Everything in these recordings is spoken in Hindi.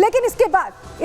लेकिन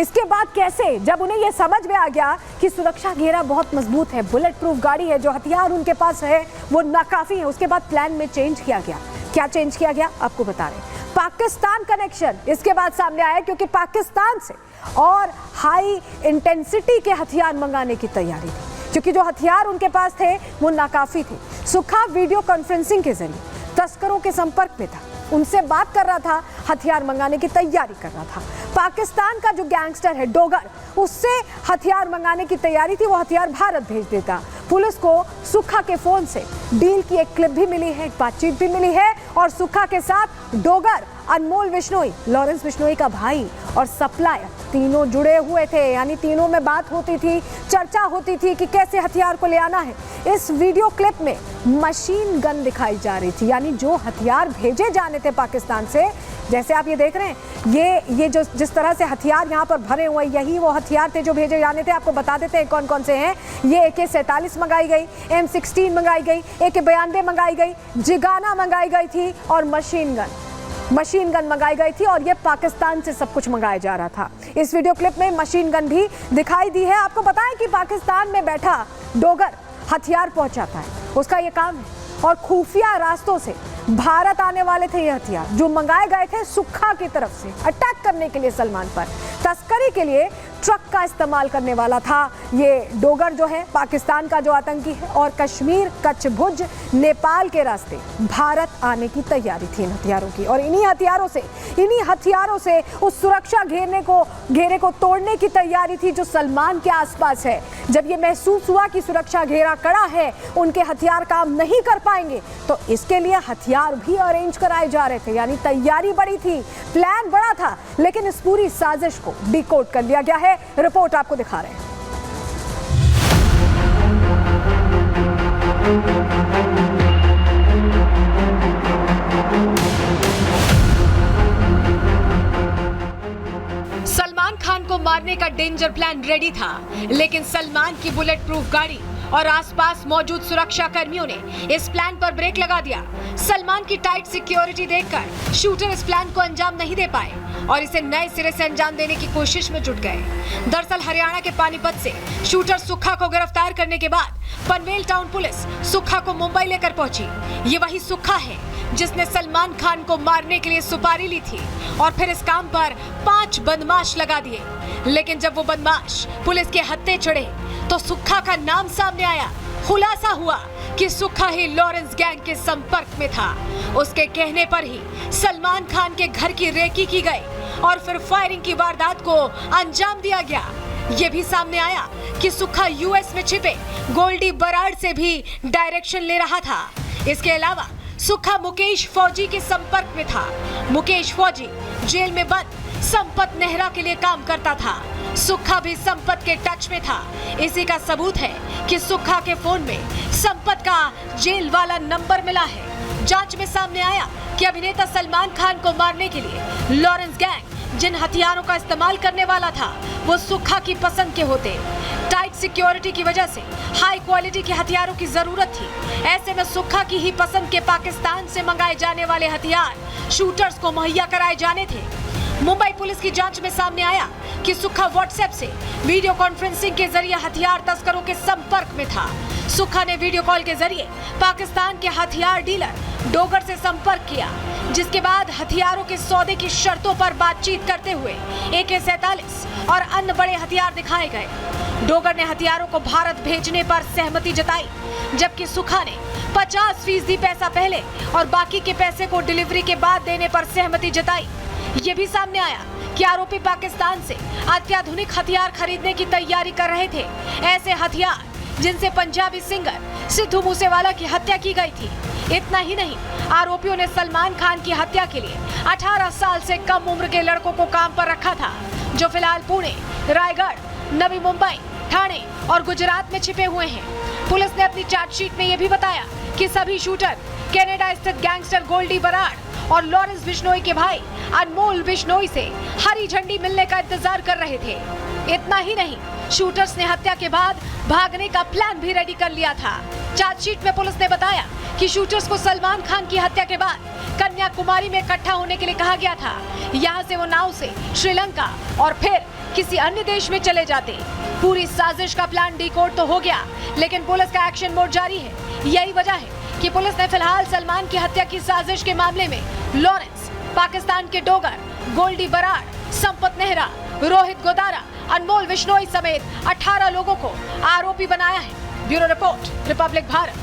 इसके बाद कैसे, जब उन्हें यह समझ में आ गया कि सुरक्षा घेरा बहुत मजबूत है, बुलेट प्रूफ गाड़ी है, जो हथियार उनके पास है वो नाकाफी है, उसके बाद प्लान में चेंज किया गया। क्या चेंज किया गया आपको बता रहे हैं। पाकिस्तान कनेक्शन इसके बाद सामने आया, क्योंकि पाकिस्तान से और हाई इंटेंसिटी के हथियार मंगाने की तैयारी थी, क्योंकि जो हथियार उनके पास थे वो नाकाफी थे। सुखा वीडियो कॉन्फ्रेंसिंग के जरिए तस्करों के संपर्क में था, उनसे बात कर रहा था, हथियार मंगाने की तैयारी कर रहा था। पाकिस्तान का जो गैंगस्टर है डोगर, उससे हथियार मंगाने की तैयारी थी, वो हथियार भारत भेज देता। पुलिस को सुखा के फोन से डील की एक क्लिप भी मिली है, एक बातचीत भी मिली है, और सुखा के साथ डोगर, अनमोल बिश्नोई, लॉरेंस बिश्नोई का भाई और सप्लायर, तीनों जुड़े हुए थे। यानी तीनों में बात होती थी, चर्चा होती थी कि कैसे हथियार को ले आना है। इस वीडियो क्लिप में मशीन गन दिखाई जा रही थी, यानी जो हथियार भेजे जाने थे पाकिस्तान से, जैसे आप ये देख रहे हैं, ये जो जिस तरह से हथियार यहाँ पर भरे हुए, यही वो हथियार थे जो भेजे जाने थे। आपको बता देते हैं कौन कौन से हैं। ये AK-47 मंगाई गई, M16 मंगाई गई, AK-92 मंगाई गई, जिगाना मंगाई गई थी, और मशीन गन मंगाई गई थी, और ये पाकिस्तान से सब कुछ मंगाया जा रहा था। इस वीडियो क्लिप में मशीन गन भी दिखाई दी है। आपको बताएं कि पाकिस्तान में बैठा डोगर हथियार पहुंचाता है, उसका ये काम है, और खुफिया रास्तों से भारत आने वाले थे ये हथियार, जो मंगाए गए थे सुखा की तरफ से अटैक करने के लिए सलमान पर। तस्करी के लिए ट्रक का इस्तेमाल करने वाला था ये डोगर, जो है पाकिस्तान का जो आतंकी है, और कश्मीर, कच्छ, भुज, नेपाल के रास्ते भारत आने की तैयारी थी इन हथियारों की। और इन्हीं हथियारों से उस सुरक्षा घेरे को तोड़ने की तैयारी थी जो सलमान के आसपास है। जब ये महसूस हुआ कि सुरक्षा घेरा कड़ा है, उनके हथियार काम नहीं कर पाएंगे, तो इसके लिए हथियार भी अरेंज कराए जा रहे थे। यानी तैयारी बड़ी थी, प्लान बड़ा था, लेकिन इस पूरी साजिश को डिकोड कर लिया गया है। रिपोर्ट आपको दिखा रहे हैं। सलमान खान को मारने का डेंजर प्लान रेडी था, लेकिन सलमान की बुलेट प्रूफ गाड़ी और आसपास मौजूद सुरक्षा कर्मियों ने इस प्लान पर ब्रेक लगा दिया। सलमान की टाइट सिक्योरिटी देखकर शूटर इस प्लान को अंजाम नहीं दे पाए और इसे नए सिरे से अंजाम देने की कोशिश में जुट गए। दरअसल हरियाणा के पानीपत से शूटर सुखा को गिरफ्तार करने के बाद पनवेल टाउन पुलिस सुखा को मुंबई लेकर पहुंची। ये वही सुखा है जिसने सलमान खान को मारने के लिए सुपारी ली थी और फिर इस काम पर 5 बदमाश लगा दिए। लेकिन जब वो बदमाश पुलिस के हत्थे चढ़े तो सुखा का नाम सामने आया। खुलासा हुआ कि सुखा ही लॉरेंस गैंग के संपर्क में था। उसके कहने पर ही सलमान खान के घर की रेकी की गई और फिर फायरिंग की वारदात को अंजाम दिया गया। ये भी सामने आया कि सुखा यूएस में छिपे गोल्डी बराड़ से भी डायरेक्शन ले रहा था। इसके अलावा सुखा मुकेश फौजी के संपर्क में था। मुकेश फौजी जेल में बंद संपत नेहरा के लिए काम करता था। सुखा भी संपत के टच में था। इसी का सबूत है कि सुखा के फोन में संपत का जेल वाला नंबर मिला है। जांच में सामने आया कि अभिनेता सलमान खान को मारने के लिए लॉरेंस गैंग जिन हथियारों का इस्तेमाल करने वाला था वो सुखा की पसंद के होते। टाइट सिक्योरिटी की वजह से हाई क्वालिटी के हथियारों की जरूरत थी। ऐसे में सुखा की ही पसंद के पाकिस्तान से मंगाए जाने वाले हथियार शूटर्स को मुहैया कराए जाने थे। मुंबई पुलिस की जांच में सामने आया कि सुखा व्हाट्सएप से वीडियो कॉन्फ्रेंसिंग के जरिए हथियार तस्करों के संपर्क में था। सुखा ने वीडियो कॉल के जरिए पाकिस्तान के हथियार डीलर डोगर से संपर्क किया, जिसके बाद हथियारों के सौदे की शर्तों पर बातचीत करते हुए AK-47 और अन्य बड़े हथियार दिखाए गए। डोगर ने हथियारों को भारत भेजने पर सहमति जताई, जबकि सुखा ने 50% पैसा पहले और बाकी के पैसे को डिलीवरी के बाद देने पर सहमति जताई। ये भी सामने आया कि आरोपी पाकिस्तान से अत्याधुनिक हथियार खरीदने की तैयारी कर रहे थे। ऐसे हथियार जिनसे पंजाबी सिंगर सिद्धू मूसेवाला की हत्या की गई थी। इतना ही नहीं, आरोपियों ने सलमान खान की हत्या के लिए 18 साल से कम उम्र के लड़कों को काम पर रखा था, जो फिलहाल पुणे, रायगढ़, नवी मुंबई, ठाणे और गुजरात में छिपे हुए हैं। पुलिस ने अपनी चार्जशीट में यह भी बताया कि सभी शूटर कनाडा स्थित गैंगस्टर गोल्डी बराड़ और लॉरेंस बिश्नोई के भाई अनमोल बिश्नोई से हरी झंडी मिलने का इंतजार कर रहे थे। इतना ही नहीं, शूटर्स ने हत्या के बाद भागने का प्लान भी रेडी कर लिया था। चार्जशीट में पुलिस ने बताया कि शूटर्स को सलमान खान की हत्या के बाद कन्याकुमारी में इकट्ठा होने के लिए कहा गया था। यहाँ से वो नाव से श्रीलंका और फिर किसी अन्य देश में चले जाते। पूरी साजिश का प्लान डीकोड तो हो गया, लेकिन पुलिस का एक्शन मोड जारी है। यही वजह है कि पुलिस ने फिलहाल सलमान की हत्या की साजिश के मामले में लॉरेंस, पाकिस्तान के डोगर, गोल्डी बराड़, संपत नेहरा, रोहित गोदारा, अनमोल विश्नोई समेत 18 लोगों को आरोपी बनाया है। Bureau report, Republic Bharat.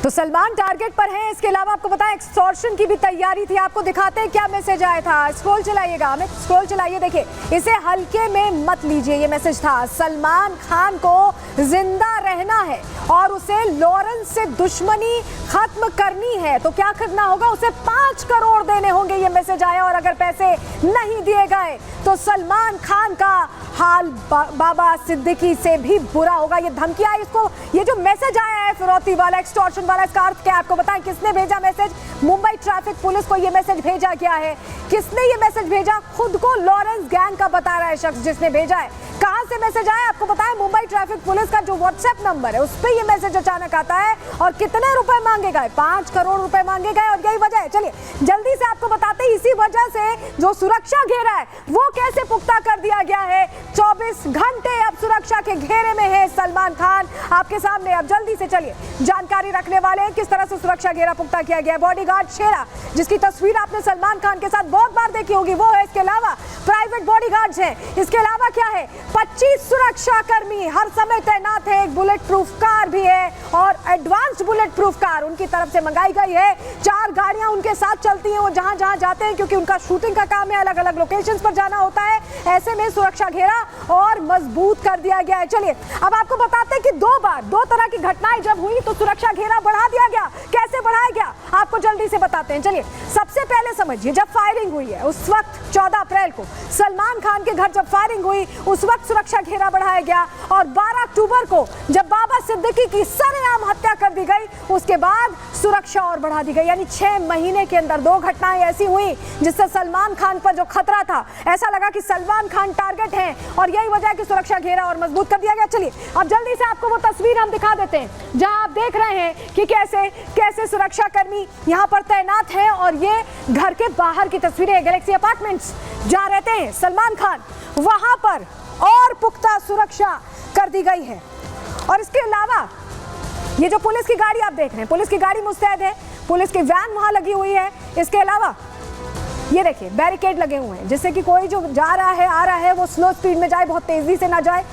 तो सलमान टारगेट पर है। इसके अलावा आपको बताएं एक्सटॉर्शन की भी तैयारी थी। आपको दिखाते हैं क्या मैसेज आया था। स्क्रॉल चलाइएगा, हमें स्क्रॉल चलाइए, देखिए इसे हल्के में मत लीजिए। ये मैसेज था, सलमान खान को जिंदा रहना है और उसे लॉरेंस से दुश्मनी खत्म करनी है। तो क्या करना होगा, उसे 5 करोड़ देने होंगे। ये मैसेज आया और अगर पैसे नहीं दिए गए तो सलमान खान का हाल बाबा सिद्दीकी से भी बुरा होगा। ये धमकी आई इसको, ये जो मैसेज आया है फिरौती वाला, एक्सटॉर्शन वाला, इसका अर्थ क्या है आपको बताएं। किसने भेजा मैसेज? मुंबई ट्रैफिक पुलिस को ये मैसेज भेजा गया है। किसने ये मैसेज भेजा? खुद को लॉरेंस गैंग का बता रहा है शख्स जिसने भेजा है। कहां से मैसेज आया आपको बताएं? मुंबई ट्रैफिक पुलिस का जो व्हाट्सएप नंबर है उस पर ये मैसेज अचानक आता है। और कितने रुपए मांगे गए? 5 करोड़ रुपए मांगे गए। और यही वजह है, चलिए जल्दी से आपको बताते हैं, इसी वजह से जो सुरक्षा घेरा है वो कैसे पुख्ता कर दिया गया है। 24 घंटे अब सुरक्षा के घेरे में है सलमान खान आपके सामने। अब जल्दी से चलिए जानकारी रखने वाले हैं किस तरह से सुरक्षा घेरा पुख्ता किया गया है। बॉडीगार्ड शेरा, जिसकी तस्वीर आपने सलमान खान के साथ बहुत बार देखी होगी, वो है। इसके अलावा प्राइवेट बॉडीगार्ड्स हैं। इसके अलावा क्या है, 25 सुरक्षा कर्मी हर समय तैनात है। एक बुलेट प्रूफ कार भी है और एडवांस्ड बुलेट प्रूफ कार उनकी तरफ से मंगाई गई है। 4 गाड़ियां उनके साथ चलती हैं, वो जहां जहां जाते हैं, क्योंकि उनका शूटिंग का काम है, अलग अलग लोकेशंस पर जाना होता है। ऐसे में सुरक्षा घेरा और मजबूत कर दिया गया है। चलिए अब आपको बताते हैं कि 2 बार 2 तरह की घटनाएं जब हुई तो सुरक्षा घेरा बढ़ा दिया गया। कैसे बढ़ाया गया आपको जल्दी से बताते हैं। चलिए सबसे पहले समझिए, जब फायरिंग हुई है उस वक्त 14 अप्रैल को सलमान खान के घर जब फायरिंग हुई उस वक्त सुरक्षा घेरा बढ़ाया गया। और 12 अक्टूबर को जब बाबा सिद्दीकी की सरेआम हत्या कर दी गई उसके बाद सुरक्षा और बढ़ा दी गई। यानी 6 महीने के अंदर 2 घटनाएं ऐसी हुई जिससे सलमान खान पर जो खतरा था, ऐसा लगा कि सलमान खान टारगेट हैं और यही वजह है कि सुरक्षा घेरा और मजबूत कर दिया गया। चलिए अब जल्दी से आपको वो तस्वीर हम दिखा देते हैं जहां आप देख रहे हैं कि कैसे कैसे सुरक्षा कर्मी यहां पर तैनात हैं। और ये घर के बाहर की तस्वीरें, गैलेक्सी अपार्टमेंट्स जहां रहते हैं सलमान खान, वहां पर और पुख्ता सुरक्षा कर दी गई है। और इसके अलावा ये जो पुलिस की गाड़ी आप देख रहे हैं, पुलिस की गाड़ी मुस्तैद है, पुलिस की वैन वहां लगी हुई है। इसके अलावा ये देखिए बैरिकेड लगे हुए हैं जिससे कि कोई जो जा रहा है आ रहा है वो स्लो स्पीड में जाए, बहुत तेजी से ना जाए।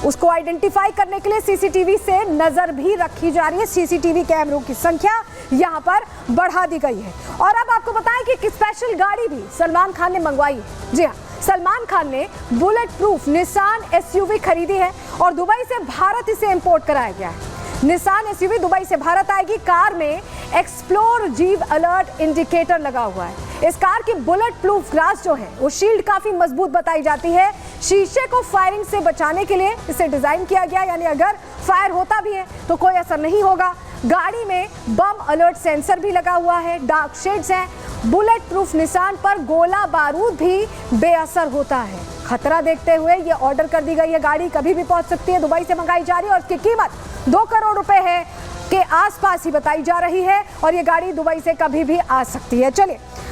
उसको आइडेंटिफाई करने के लिए सीसीटीवी से नजर भी रखी जा रही है। सीसीटीवी कैमरों की संख्या यहां पर बढ़ा दी गई है। और अब आपको बताएं कि एक स्पेशल गाड़ी भी सलमान खान ने मंगवाई है। जी हाँ, सलमान खान ने बुलेट प्रूफ निसान एसयूवी खरीदी है और दुबई से भारत इसे इंपोर्ट कराया गया है। निसान एसयूवी दुबई से भारत आएगी। कार में एक्सप्लोर जीव अलर्ट इंडिकेटर लगा हुआ है। इस कार की बुलेट प्रूफ ग्लास जो है वो शील्ड काफी मजबूत बताई जाती है। शीशे को फायरिंग से बचाने के लिए इसे डिजाइन किया गया, यानी अगर फायर होता भी है तो कोई असर नहीं होगा। गाड़ी में बम अलर्ट सेंसर भी लगा हुआ है, डार्क शेड्स हैं। बुलेट प्रूफ निसान पर गोला बारूद भी बेअसर होता है। खतरा देखते हुए ये ऑर्डर कर दी गई है। गाड़ी कभी भी पहुंच सकती है, दुबई से मंगाई जा रही है और इसकी कीमत 2 करोड़ रुपए है के आसपास ही बताई जा रही है और ये गाड़ी दुबई से कभी भी आ सकती है। चलिए